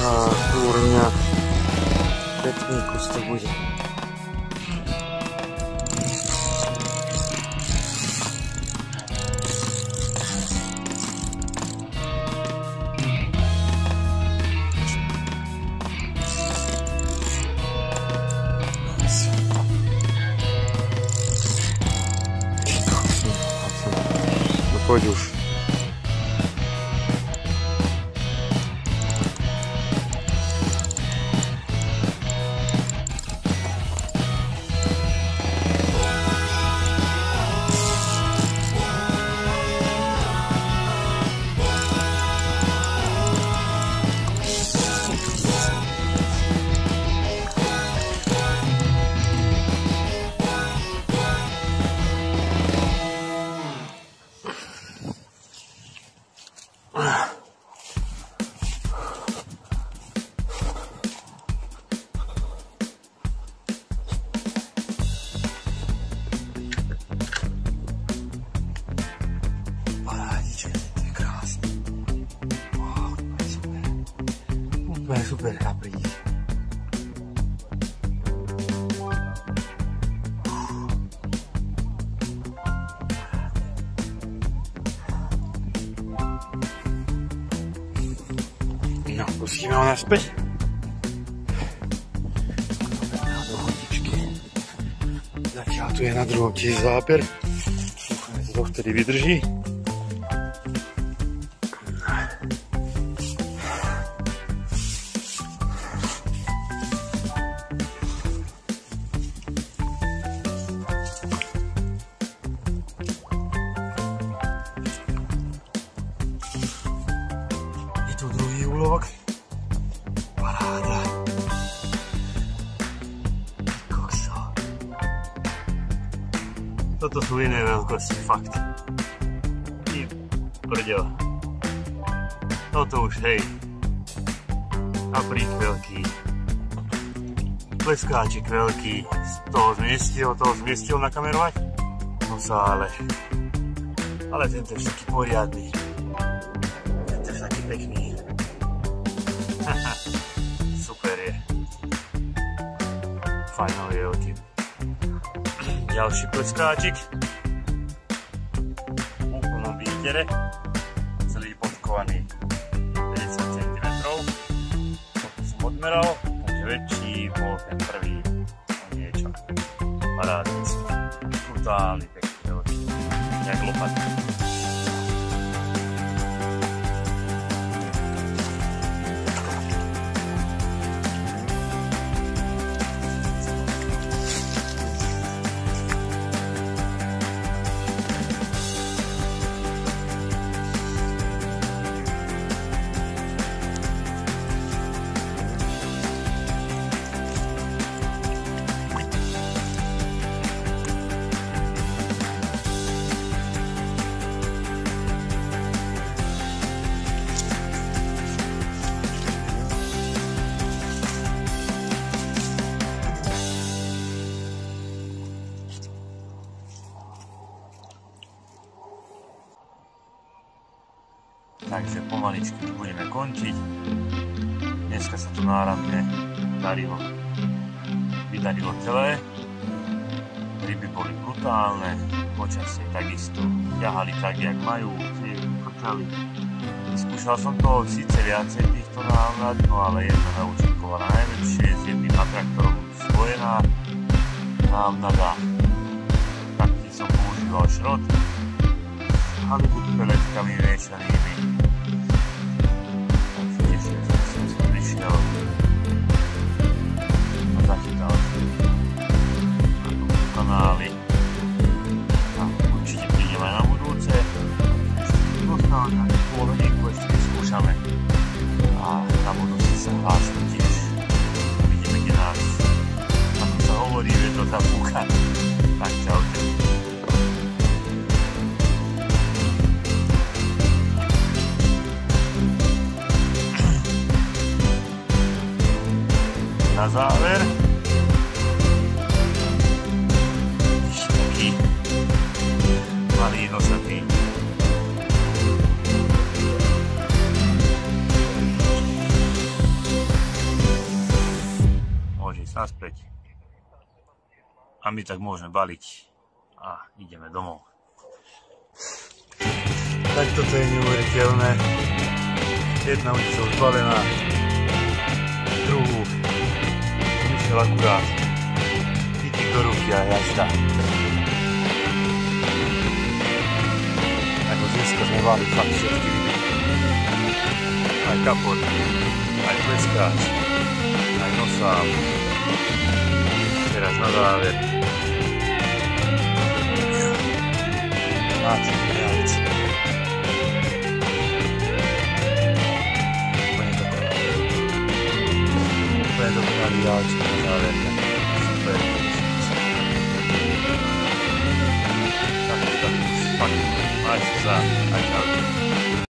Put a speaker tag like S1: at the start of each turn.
S1: Kurňa. Pekný kus to bude. Poď už. Super kaprís. No, pustíme ho naspäť. Do chodičky. Zatiaľ tu je na druhom tiež záber. Dúfam, že to vtedy vydrží. Druhý úlovok. Paráda. Kokso. Toto sú iné veľkosti, fakt. Ty prdel. Toto už, hej. Kaprík veľký. Pleskáčik veľký. Toho zmiestil nakamerovať? No sa ale tento je taký poriadny. Tento je taký pekný. Super je. Fajnový veľký. Ďalší pleskáčik. V úplnom výtere. Celý podkovaný 50 cm. Toto som odmeral, takže väčší bol ten prvý. Niečo. Parádny. Brutálny, pekný veľký. Jak lopatka. Takže pomaličky budeme končiť. Dneska sa to náramne vydarilo celé. Ryby boli brutálne, počasie takisto ťahali tak, jak majú, krčali. Skúšal som toho síce viacej týchto návrat, no ale jedna účinkovala najlepšie, s jedným atraktorom spojená návnada. Taktý som používal šrot, halibut peletkami miešanými. A zachytal som na kanály a určite prídeme na budúce. Dostal nejakú pôlhodinku, ešte vyskúšame a na budúce sa hlásim tiež. Vidíme, kde nás ako sa hovorí, že to zapúka. Tak čaute. Na záver taký malý nosatý. naspäť. A my tak môžeme baliť a ideme domov. Tak toto je neuveriteľné. Jedna ulica odbalená, druhú vyšiel akurát chytík do ruky a jazda. Ako dneska sme mali fakt všetky ryby. Aj kapot, aj pleskáč, aj nosám. Teraz na záver. Máte vec. Úplne dokonalý jáček na záver. Super. Tak, už fakt. Majte sa. Aj čau.